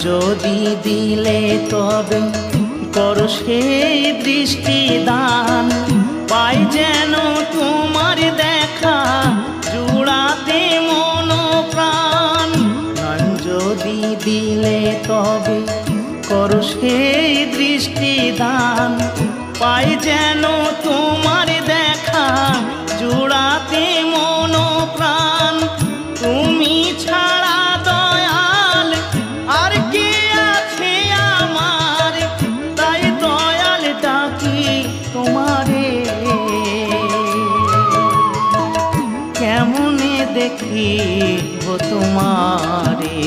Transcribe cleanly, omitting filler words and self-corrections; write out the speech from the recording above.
যদি দিলে তবে করো সেই দৃষ্টি দান, পাই যেন তোমার দেখা জুড়াতে মন প্রাণ। প্রাণ যদি দিলে তবে করো সেই দৃষ্টি দান, পাই যেন তোমার দেখা জুড়াতে মন প্রাণ। তুমি ছাড়া দয়াল আর কে আছে আমার, তাই দয়াল ডাকি তোমারে। কেমনে দেখিব তোমারে।